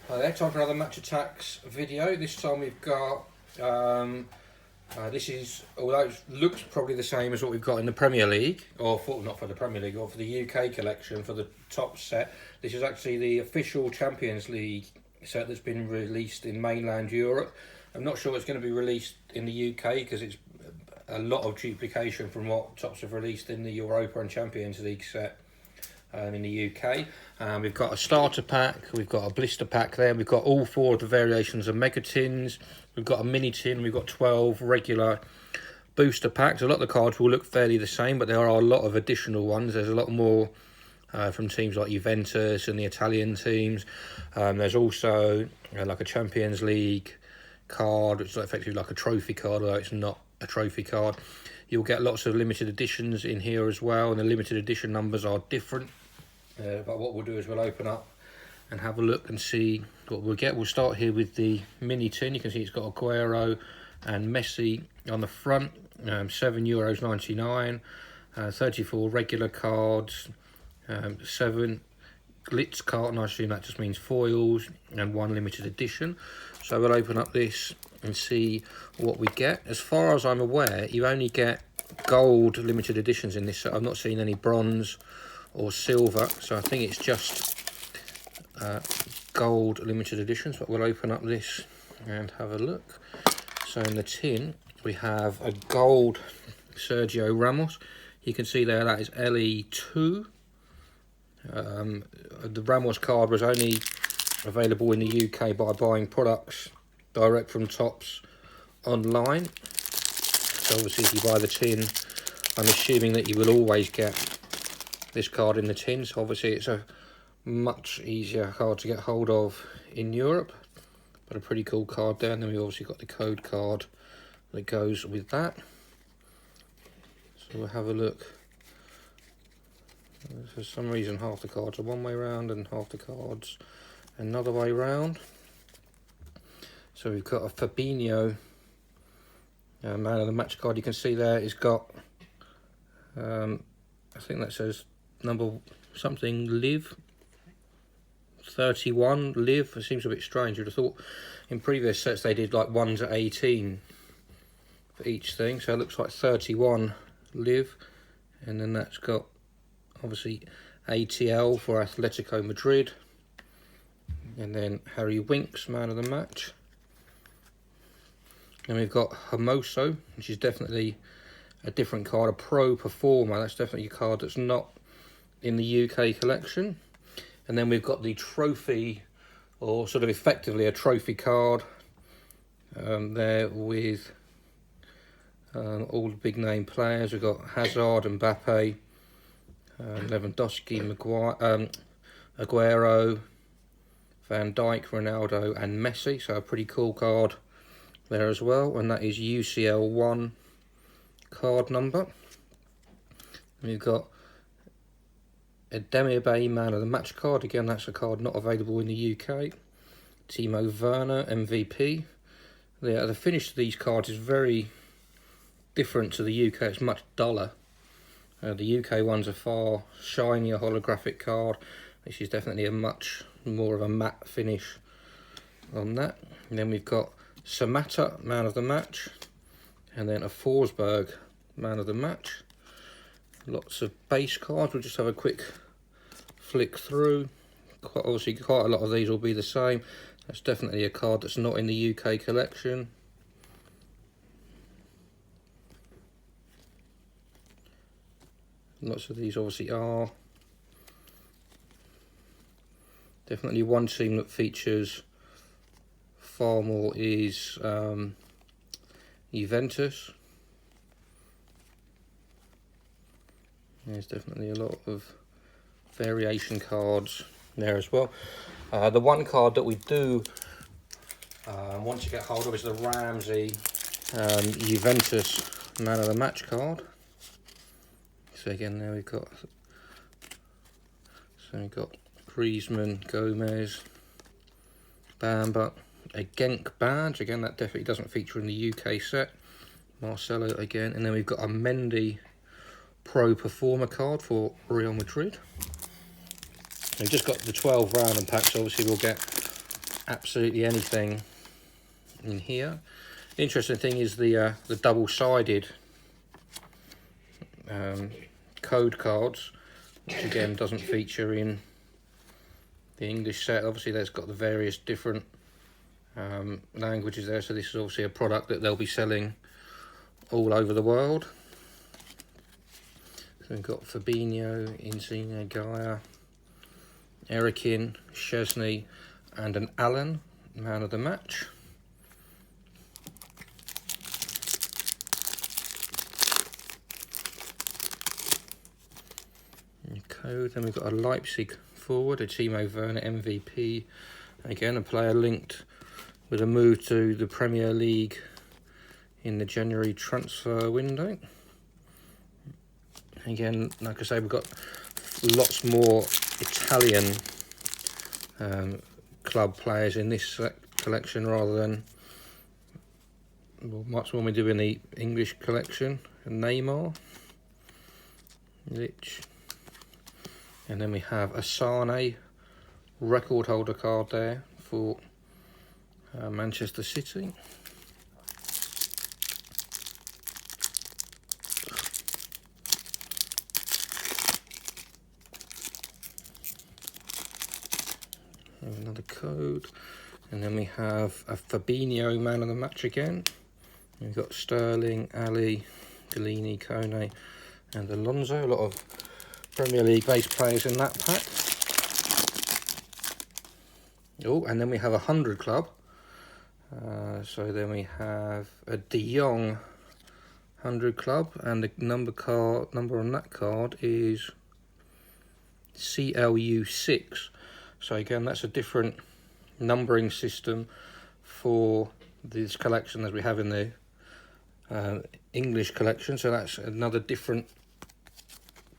Hi there, time for another match attacks video. This time we've got, this is, although it looks probably the same as what we've got in the Premier League, or for, not for the Premier League, or for the UK collection for the top set. This is actually the official Champions League set that's been released in mainland Europe. I'm not sure it's going to be released in the UK because it's a lot of duplication from what Topps have released in the Europa and Champions League set. In the UK, we've got a starter pack, we've got a blister pack there, we've got all four of the variations of mega tins, we've got a mini tin, we've got 12 regular booster packs. A lot of the cards will look fairly the same, but there are a lot of additional ones. There's a lot more from teams like Juventus and the Italian teams. There's also like a Champions League card, which is effectively like a trophy card, although it's not a trophy card. You'll get lots of limited editions in here as well, and the limited edition numbers are different. But what we'll do is we'll open up and have a look and see what we'll get. We'll start here with the mini tin. You can see it's got Aguero and Messi on the front. €7.99. 34 regular cards. 7 glitz card, and I assume that just means foils, and 1 limited edition. So we'll open up this and see what we get. As far as I'm aware, you only get gold limited editions in this set. I've not seen any bronze or silver, so I think it's just gold limited editions. But we'll open up this and have a look. So in the tin we have a gold Sergio Ramos. You can see there that is LE2. The Ramos card was only available in the UK by buying products direct from Topps online. So obviously if you buy the tin, I'm assuming that you will always get this card in the tin. So obviously it's a much easier card to get hold of in Europe, but a pretty cool card there. And then we obviously got the code card that goes with that. So we'll have a look. For some reason half the cards are one way round and half the cards another way round. So we've got a Fabinho man of the match card. You can see there it's got I think that says number something live 31 live. It seems a bit strange. You'd have thought in previous sets they did like 1 to 18 for each thing, so it looks like 31 live. And then that's got obviously ATL for Atletico Madrid, and then Harry Winks man of the match. And we've got Hermoso, which is definitely a different card, a pro performer. That's definitely a card that's not in the UK collection. And then we've got the trophy, or sort of effectively a trophy card there with all the big name players. We've got Hazard, Mbappe, Lewandowski, Aguero, Van Dijk, Ronaldo and Messi. So a pretty cool card there as well, and that is UCL1 card number. And we've got a Demirbay man of the match card. Again, that's a card not available in the UK. Timo Werner MVP. The finish of these cards is very different to the UK. It's much duller. The UK one's a far shinier holographic card. This is definitely a much more of a matte finish on that. And then we've got Samatta man of the match, and then a Forsberg man of the match. Lots of base cards. We'll just have a quick flick through. Obviously quite a lot of these will be the same. That's definitely a card that's not in the UK collection. Lots of these obviously are. Definitely one team that features far more is Juventus. There's definitely a lot of variation cards there as well. The one card that we do want to get hold of is the Ramsey Juventus man of the match card. So again, there we've got Griezmann, Gomez, Bamba, a Genk badge. Again, that definitely doesn't feature in the UK set. Marcelo again, and then we've got a Mendy Pro Performer card for Real Madrid. We've just got the 12 random packs. Obviously, we'll get absolutely anything in here. The interesting thing is the double-sided code cards, which again doesn't feature in the English set. Obviously that's got the various different languages there, so this is obviously a product that they'll be selling all over the world. So we've got Fabinho, Insigne, Gaia, Erikin, Chesney, and an Allen, man of the match. Code. Then we've got a Leipzig forward, a Timo Werner MVP. Again, a player linked with a move to the Premier League in the January transfer window. Again, like I say, we've got lots more Italian club players in this collection rather than much more we do in the English collection. Neymar, Lich. And then we have a Sane record holder card there for Manchester City. Another code. And then we have a Fabinho man of the match again. We've got Sterling, Ali, Galini, Kone, and Alonso. A lot of Premier League based players in that pack. Oh, and then we have a 100 club. So then we have a De Jong 100 club, and the number on that card is CLU6. So again, that's a different numbering system for this collection as we have in the English collection. So that's another different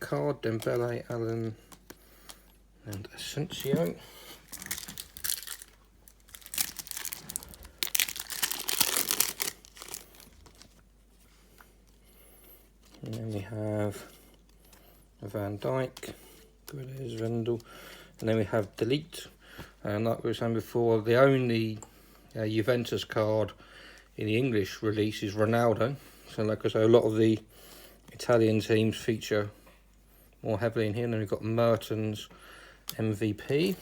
card. Dembele, Allen, and Asensio. And then we have Van Dijk, Guedes, Vendel, and then we have Delete. And like we were saying before, the only Juventus card in the English release is Ronaldo. So like I say, a lot of the Italian teams feature more heavily in here. And then we've got Mertens MVP.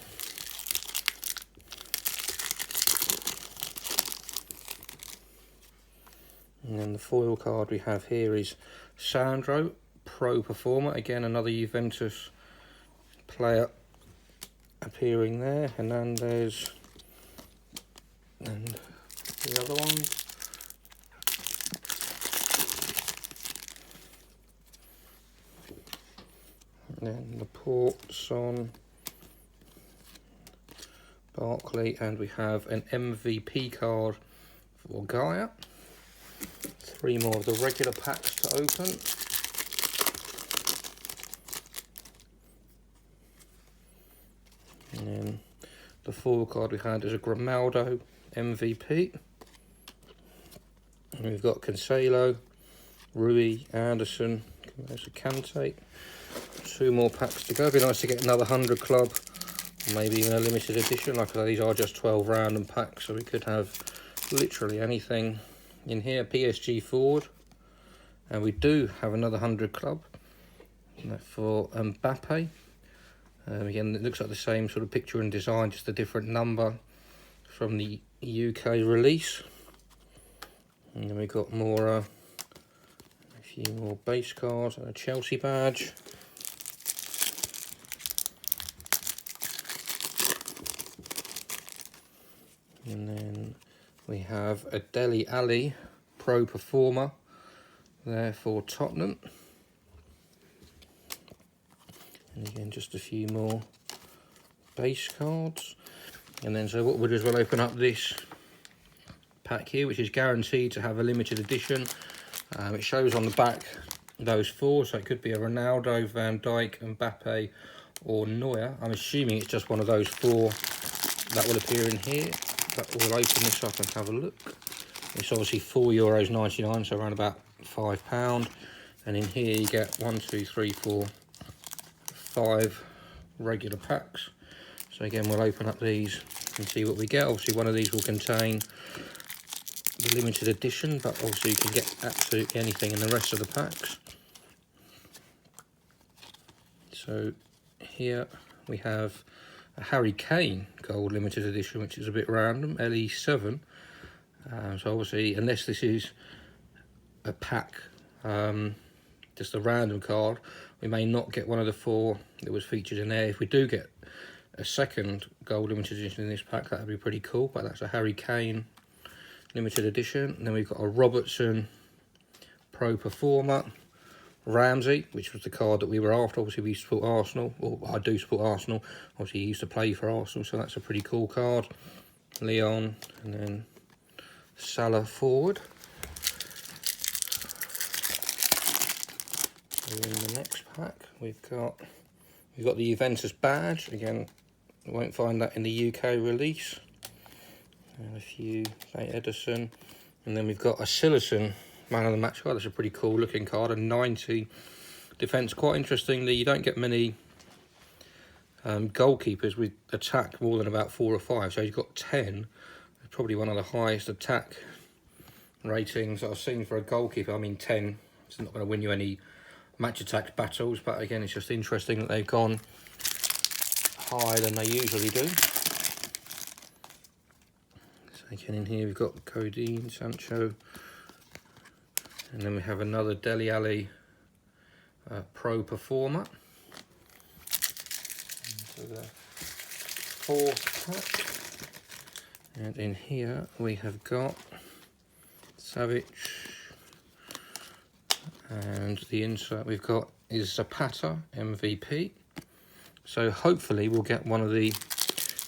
And then the foil card we have here is Sandro, Pro Performer. Again, another Juventus player appearing there. Hernandez and the other one. And then Laporte, Son, Barkley, and we have an MVP card for Gaia. 3 more of the regular packs to open. And then the foil card we had is a Grimaldo MVP. And we've got Cancelo, Rui, Anderson, there's a Kante. 2 more packs to go. It'd be nice to get another 100 club, maybe even a limited edition. Like I say, these are just 12 random packs, so we could have literally anything in here. PSG forward, and we do have another 100 club for Mbappe. Again, it looks like the same sort of picture and design, just a different number from the UK release. And then we got more, a few more base cards and a Chelsea badge. And then we have a Dele Alli Pro Performer there for Tottenham. And again, just a few more base cards. And then, so what we'll do is we'll open up this pack here, which is guaranteed to have a limited edition. It shows on the back those 4, so it could be a Ronaldo, Van Dijk, Mbappe, or Neuer. I'm assuming it's just one of those 4 that will appear in here. But we'll open this up and have a look. It's obviously €4.99, so around about £5. And in here you get 1, 2, 3, 4, 5 regular packs. So again, we'll open up these and see what we get. Obviously one of these will contain the limited edition, but obviously you can get absolutely anything in the rest of the packs. So here we have a Harry Kane gold limited edition, which is a bit random, LE7. So obviously, unless this is a pack, just a random card, we may not get one of the 4 that was featured in there. If we do get a second gold limited edition in this pack, that would be pretty cool. But that's a Harry Kane limited edition. And then we've got a Robertson Pro Performer, Ramsey, which was the card that we were after. Obviously we support Arsenal, or I do support Arsenal. Obviously he used to play for Arsenal, so that's a pretty cool card. Leon, and then Salah forward. And in the next pack we've got the Juventus badge. Again, you won't find that in the UK release. And a few St. Edison, and then we've got a Sillerson man of the match card. That's a pretty cool looking card, a 90 defence. Quite interestingly, you don't get many goalkeepers with attack more than about 4 or 5, so he's got 10. It's probably one of the highest attack ratings I've seen for a goalkeeper. I mean, 10, it's not going to win you any match attack battles, but again, it's just interesting that they've gone higher than they usually do. So again, in here we've got Codeine, Sancho, and then we have another Dele Alli Pro Performer. So the 4th pack. And in here we have got Savic, and the insert we've got is Zapata MVP. So hopefully we'll get one of the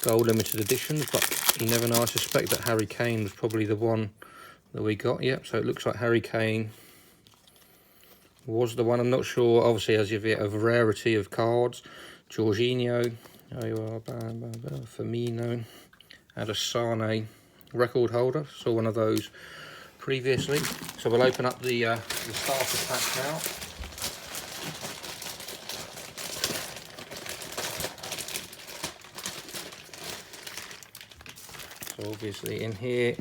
gold limited editions, but you never know. I suspect that Harry Kane was probably the one that we got. Yep, so it looks like Harry Kane was the one. I'm not sure, obviously, as you get a variety of cards. Jorginho, Firmino, and a Sane record holder. Saw one of those previously. So we'll open up the starter pack now. So obviously in here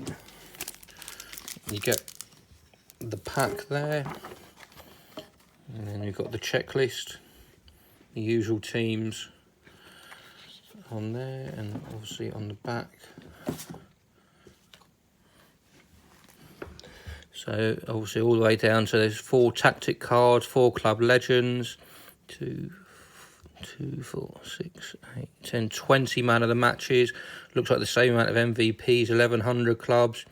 you get the pack there, and then you've got the checklist, the usual teams on there, and obviously on the back. So obviously all the way down, so there's 4 tactic cards, 4 club legends, 2, 4, 6, 8, 10, 20 man of the matches. Looks like the same amount of MVPs, 1100 clubs.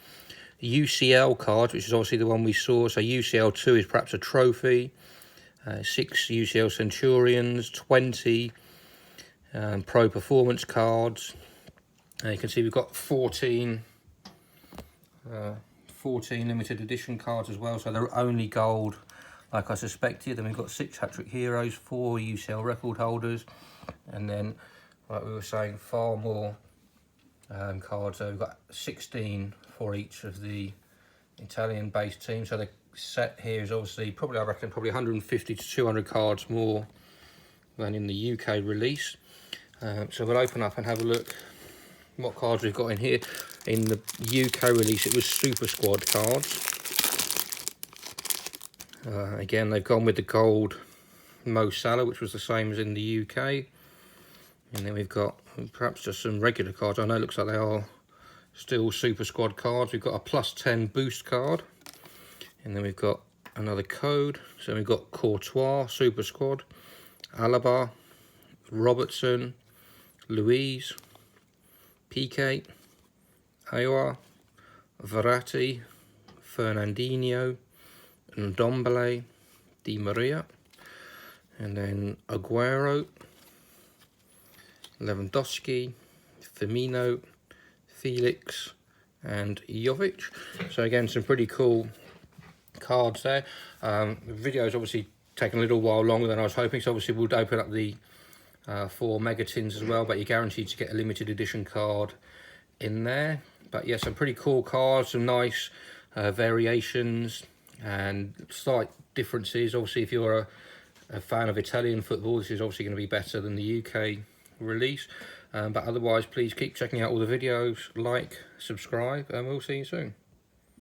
UCL cards, which is obviously the one we saw. So UCL 2 is perhaps a trophy. 6 UCL Centurions, 20 Pro Performance cards. You can see we've got 14 limited edition cards as well, so they're only gold like I suspected. Then we've got 6 hat-trick heroes, 4 UCL record holders, and then, like we were saying, far more cards. So we've got 16 for each of the Italian-based teams. So the set here is obviously probably, I reckon, probably 150 to 200 cards more than in the UK release. So we'll open up and have a look what cards we've got in here. In the UK release, it was Super Squad cards. Again, they've gone with the gold Mo Salah, which was the same as in the UK. And then we've got perhaps just some regular cards. I know it looks like they are still Super Squad cards. We've got a +10 boost card. And then we've got another code. So we've got Courtois, Super Squad, Alaba, Robertson, Louise, Piqué, Aouar, Verratti, Fernandinho, Ndombele, Di Maria, and then Aguero, Lewandowski, Firmino, Felix, and Jovic. So again, some pretty cool cards there. The video's obviously taken a little while longer than I was hoping, so obviously we'll open up the 4 mega tins as well, but you're guaranteed to get a limited edition card in there. But yeah, some pretty cool cards, some nice variations and slight differences. Obviously, if you're a fan of Italian football, this is obviously going to be better than the UK release. But otherwise, please keep checking out all the videos, like, subscribe, and we'll see you soon.